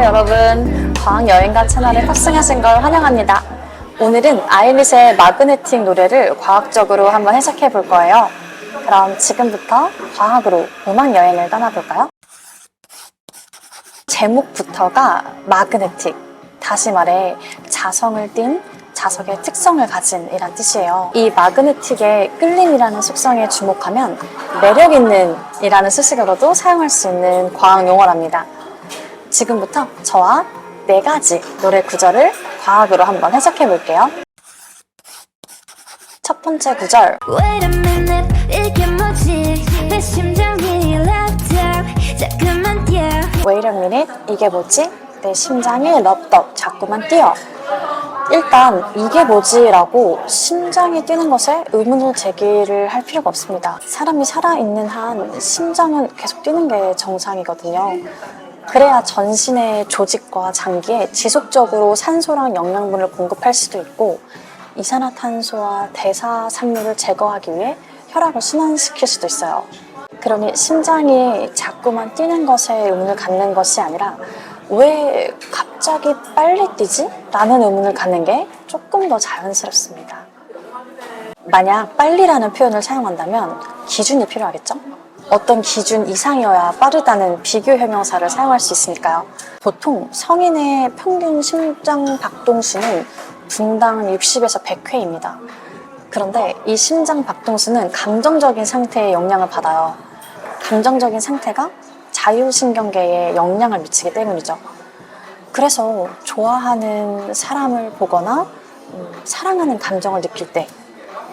안녕하세요 여러분, 과학여행가 채널에 탑승하신 걸 환영합니다. 오늘은 아일릿의 마그네틱 노래를 과학적으로 한번 해석해 볼 거예요. 그럼 지금부터 과학으로 음악여행을 떠나볼까요? 제목부터가 마그네틱, 다시 말해 자성을 띤 자석의 특성을 가진 이란 뜻이에요. 이 마그네틱의 끌림이라는 속성에 주목하면 매력있는 이라는 수식어로도 사용할 수 있는 과학 용어랍니다. 지금부터 저와 4가지 노래 구절을 과학으로 한번 해석해 볼게요. 첫 번째 구절. Wait a minute, 이게 뭐지? 내 심장이 럽떡 자꾸만 뛰어. Wait a minute, 이게 뭐지? 내 심장이 럽떡 자꾸만 뛰어. 일단 이게 뭐지? 라고 심장이 뛰는 것에 의문을 제기를 할 필요가 없습니다. 사람이 살아있는 한 심장은 계속 뛰는 게 정상이거든요. 그래야 전신의 조직과 장기에 지속적으로 산소랑 영양분을 공급할 수도 있고 이산화탄소와 대사산물을 제거하기 위해 혈압을 순환시킬 수도 있어요. 그러니 심장이 자꾸만 뛰는 것에 의문을 갖는 것이 아니라 왜 갑자기 빨리 뛰지? 라는 의문을 갖는 게 조금 더 자연스럽습니다. 만약 빨리라는 표현을 사용한다면 기준이 필요하겠죠? 어떤 기준 이상이어야 빠르다는 비교 형용사를 사용할 수 있으니까요. 보통 성인의 평균 심장 박동수는 분당 60에서 100회입니다. 그런데 이 심장 박동수는 감정적인 상태에 영향을 받아요. 감정적인 상태가 자율신경계에 영향을 미치기 때문이죠. 그래서 좋아하는 사람을 보거나 사랑하는 감정을 느낄 때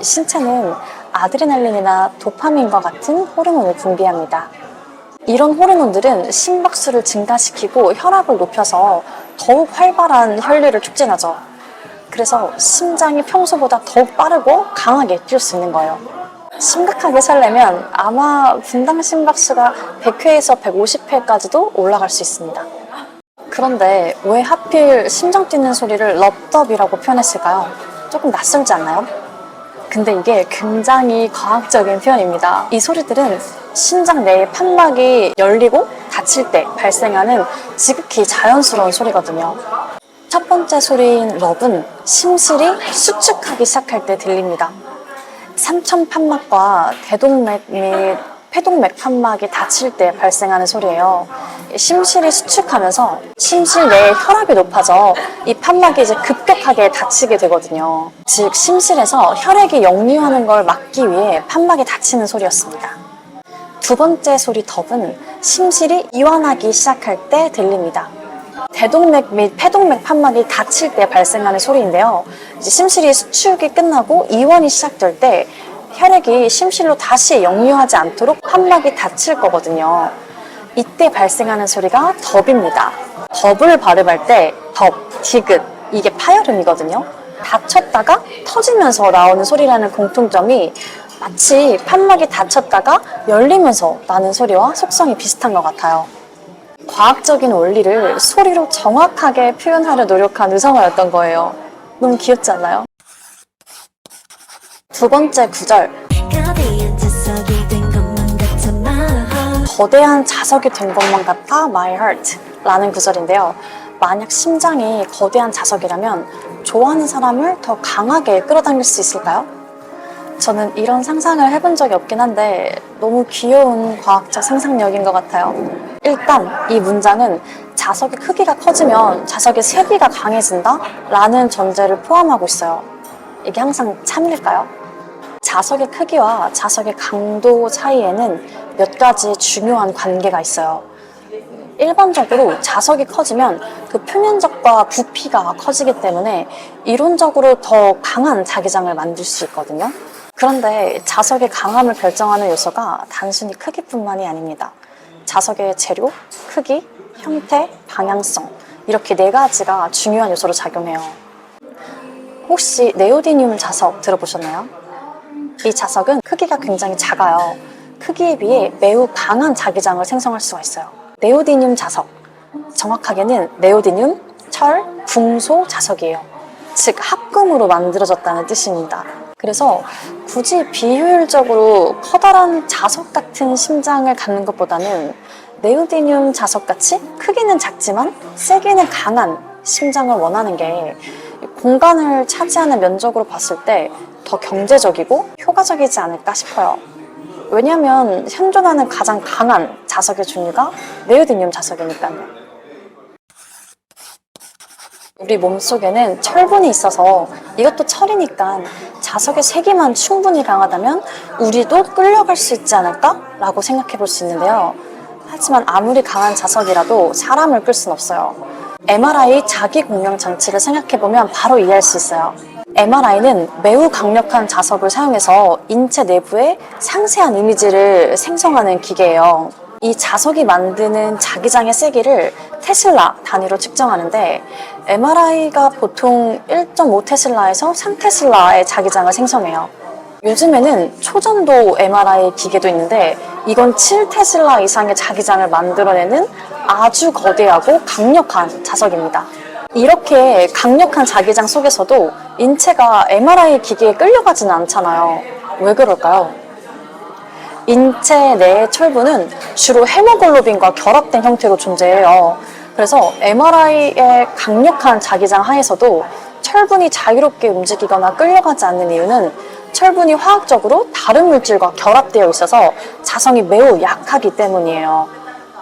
신체는 아드레날린이나 도파민과 같은 호르몬을 분비합니다. 이런 호르몬들은 심박수를 증가시키고 혈압을 높여서 더욱 활발한 혈류를 촉진하죠. 그래서 심장이 평소보다 더욱 빠르고 강하게 뛸 수 있는 거예요. 심각하게 설레면 아마 분당 심박수가 100회에서 150회까지도 올라갈 수 있습니다. 그런데 왜 하필 심장 뛰는 소리를 럽덥이라고 표현했을까요? 조금 낯설지 않나요? 근데 이게 굉장히 과학적인 표현입니다. 이 소리들은 심장 내의 판막이 열리고 닫힐 때 발생하는 지극히 자연스러운 소리거든요. 첫 번째 소리인 럽은 심실이 수축하기 시작할 때 들립니다. 삼천 판막과 대동맥 및 폐동맥 판막이 닫힐 때 발생하는 소리예요. 심실이 수축하면서 심실 내에 혈압이 높아져 이 판막이 이제 급격하게 닫히게 되거든요. 즉 심실에서 혈액이 역류하는 걸 막기 위해 판막이 닫히는 소리였습니다. 두 번째 소리 덥은 심실이 이완하기 시작할 때 들립니다. 대동맥 및 폐동맥 판막이 닫힐 때 발생하는 소리인데요. 이제 심실이 수축이 끝나고 이완이 시작될 때 혈액이 심실로 다시 역류하지 않도록 판막이 닫힐 거거든요. 이때 발생하는 소리가 덥입니다. 덥을 발음할 때 덥, 디귿, 이게 파열음이거든요. 닫혔다가 터지면서 나오는 소리라는 공통점이 마치 판막이 닫혔다가 열리면서 나는 소리와 속성이 비슷한 것 같아요. 과학적인 원리를 소리로 정확하게 표현하려 노력한 의성어였던 거예요. 너무 귀엽지 않나요? 두 번째 구절. 거대한 자석이 된 것만 같아 my heart 라는 구절인데요. 만약 심장이 거대한 자석이라면 좋아하는 사람을 더 강하게 끌어당길 수 있을까요? 저는 이런 상상을 해본 적이 없긴 한데 너무 귀여운 과학적 상상력인 것 같아요. 일단 이 문장은 자석의 크기가 커지면 자석의 세기가 강해진다 라는 전제를 포함하고 있어요. 이게 항상 참일까요? 자석의 크기와 자석의 강도 차이에는 몇 가지 중요한 관계가 있어요. 일반적으로 자석이 커지면 그 표면적과 부피가 커지기 때문에 이론적으로 더 강한 자기장을 만들 수 있거든요. 그런데 자석의 강함을 결정하는 요소가 단순히 크기뿐만이 아닙니다. 자석의 재료, 크기, 형태, 방향성 이렇게 4가지가 중요한 요소로 작용해요. 혹시 네오디듐 자석 들어보셨나요? 이 자석은 크기가 굉장히 작아요. 크기에 비해 매우 강한 자기장을 생성할 수가 있어요. 네오디듐 자석, 정확하게는 네오디듐, 철, 붕소 자석이에요. 즉 합금으로 만들어졌다는 뜻입니다. 그래서 굳이 비효율적으로 커다란 자석 같은 심장을 갖는 것보다는 네오디듐 자석같이 크기는 작지만 세기는 강한 심장을 원하는 게 공간을 차지하는 면적으로 봤을 때 더 경제적이고 효과적이지 않을까 싶어요. 왜냐하면 현존하는 가장 강한 자석의 종류가 네오디듐 자석이니까요. 우리 몸속에는 철분이 있어서 이것도 철이니까 자석의 세기만 충분히 강하다면 우리도 끌려갈 수 있지 않을까? 라고 생각해 볼 수 있는데요. 하지만 아무리 강한 자석이라도 사람을 끌 순 없어요. MRI 자기 공명 장치를 생각해보면 바로 이해할 수 있어요. MRI는 매우 강력한 자석을 사용해서 인체 내부의 상세한 이미지를 생성하는 기계예요. 이 자석이 만드는 자기장의 세기를 테슬라 단위로 측정하는데 MRI가 보통 1.5 테슬라에서 3 테슬라의 자기장을 생성해요. 요즘에는 초전도 MRI 기계도 있는데 이건 7 테슬라 이상의 자기장을 만들어내는 아주 거대하고 강력한 자석입니다. 이렇게 강력한 자기장 속에서도 인체가 MRI 기계에 끌려가지는 않잖아요. 왜 그럴까요? 인체 내의 철분은 주로 헤모글로빈과 결합된 형태로 존재해요. 그래서 MRI의 강력한 자기장 하에서도 철분이 자유롭게 움직이거나 끌려가지 않는 이유는 철분이 화학적으로 다른 물질과 결합되어 있어서 자성이 매우 약하기 때문이에요.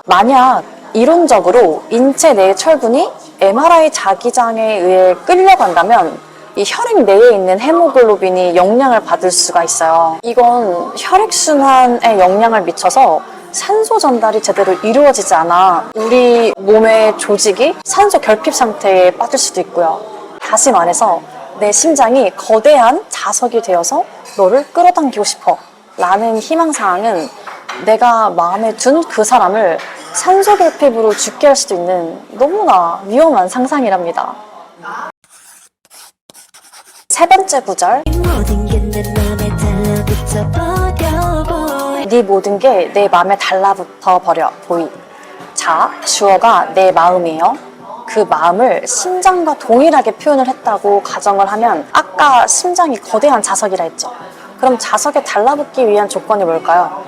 만약 이론적으로 인체 내의 철분이 MRI 자기장에 의해 끌려간다면 이 혈액 내에 있는 헤모글로빈이 영향을 받을 수가 있어요. 이건 혈액순환에 영향을 미쳐서 산소 전달이 제대로 이루어지지 않아 우리 몸의 조직이 산소 결핍 상태에 빠질 수도 있고요. 다시 말해서 내 심장이 거대한 자석이 되어서 너를 끌어당기고 싶어 라는 희망사항은 내가 마음에 둔 그 사람을 산소 결핍으로 죽게 할 수도 있는 너무나 위험한 상상이랍니다. 세 번째 구절, 네 모든 게 내 맘에 달라붙어 버려 보이. 자, 주어가 내 마음이에요. 그 마음을 심장과 동일하게 표현을 했다고 가정을 하면 아까 심장이 거대한 자석이라 했죠. 그럼 자석에 달라붙기 위한 조건이 뭘까요?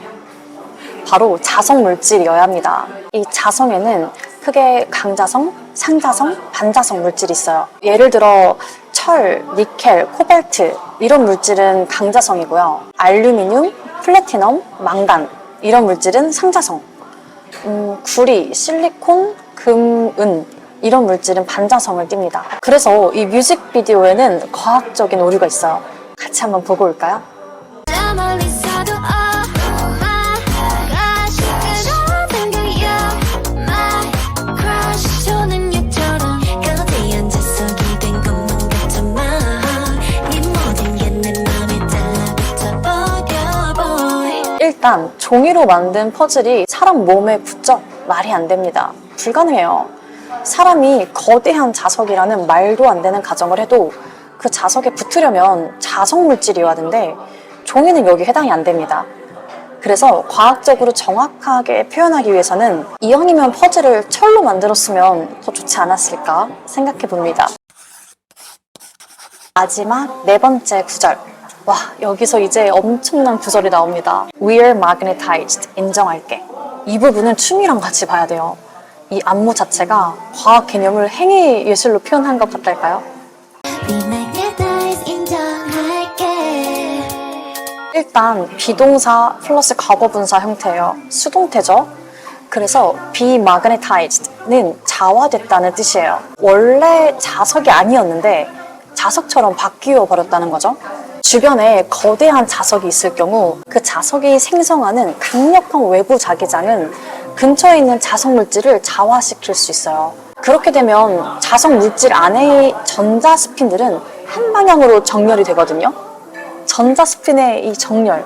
바로 자성 물질이어야 합니다. 이 자성에는 크게 강자성, 상자성, 반자성 물질이 있어요. 예를 들어 철, 니켈, 코발트 이런 물질은 강자성이고요. 알루미늄, 플래티넘, 망간 이런 물질은 상자성. 구리, 실리콘, 금, 은 이런 물질은 반자성을 띱니다. 그래서 이 뮤직비디오에는 과학적인 오류가 있어요. 같이 한번 보고 올까요? 일단 종이로 만든 퍼즐이 사람 몸에 붙죠? 말이 안 됩니다. 불가능해요. 사람이 거대한 자석이라는 말도 안 되는 가정을 해도 그 자석에 붙으려면 자석 물질이어야 하는데 종이는 여기 해당이 안 됩니다. 그래서 과학적으로 정확하게 표현하기 위해서는 이왕이면 퍼즐을 철로 만들었으면 더 좋지 않았을까 생각해 봅니다. 마지막 네 번째 구절. 와, 여기서 이제 엄청난 구절이 나옵니다. We're magnetized. 인정할게. 이 부분은 춤이랑 같이 봐야 돼요. 이 안무 자체가 과학 개념을 행위 예술로 표현한 것 같달까요? 일단 비동사 플러스 과거분사 형태예요. 수동태죠. 그래서 be magnetized는 자화됐다는 뜻이에요. 원래 자석이 아니었는데 자석처럼 바뀌어 버렸다는 거죠. 주변에 거대한 자석이 있을 경우 그 자석이 생성하는 강력한 외부 자기장은 근처에 있는 자석 물질을 자화시킬 수 있어요. 그렇게 되면 자석 물질 안의 전자 스핀들은 한 방향으로 정렬이 되거든요. 전자 스핀의 이 정렬,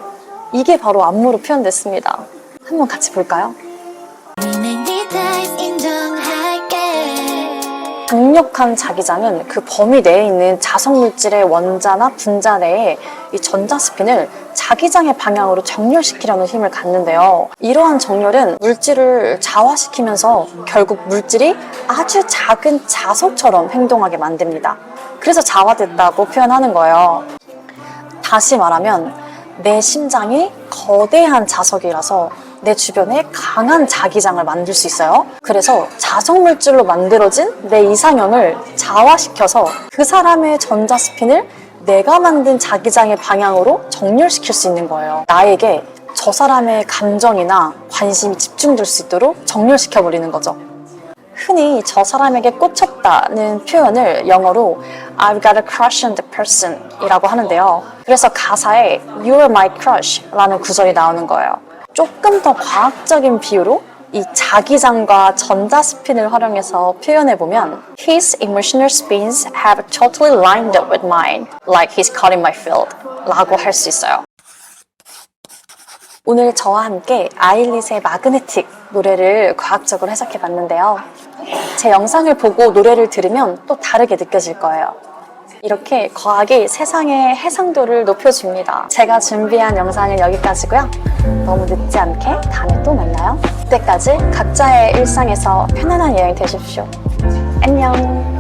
이게 바로 안무로 표현됐습니다. 한번 같이 볼까요? 강력한 자기장은 그 범위 내에 있는 자석 물질의 원자나 분자 내에 이 전자 스핀을 자기장의 방향으로 정렬시키려는 힘을 갖는데요. 이러한 정렬은 물질을 자화시키면서 결국 물질이 아주 작은 자석처럼 행동하게 만듭니다. 그래서 자화됐다고 표현하는 거예요. 다시 말하면 내 심장이 거대한 자석이라서 내 주변에 강한 자기장을 만들 수 있어요. 그래서 자석물질로 만들어진 내 이상형을 자화시켜서 그 사람의 전자스핀을 내가 만든 자기장의 방향으로 정렬시킬 수 있는 거예요. 나에게 저 사람의 감정이나 관심이 집중될 수 있도록 정렬시켜버리는 거죠. 흔히 저 사람에게 꽂혔다는 표현을 영어로 I've got a crush on the person 이라고 하는데요. 그래서 가사에 You're my crush 라는 구절이 나오는 거예요. 조금 더 과학적인 비유로 이 자기장과 전자스핀을 활용해서 표현해보면 His emotional spins have totally lined up with mine, like he's caught in my field 라고 할 수 있어요. 오늘 저와 함께 아일릿의 마그네틱 노래를 과학적으로 해석해봤는데요. 제 영상을 보고 노래를 들으면 또 다르게 느껴질 거예요. 이렇게 과학이 세상의 해상도를 높여줍니다. 제가 준비한 영상은 여기까지고요. 너무 늦지 않게 다음에 또 만나요. 그때까지 각자의 일상에서 편안한 여행 되십시오. 안녕.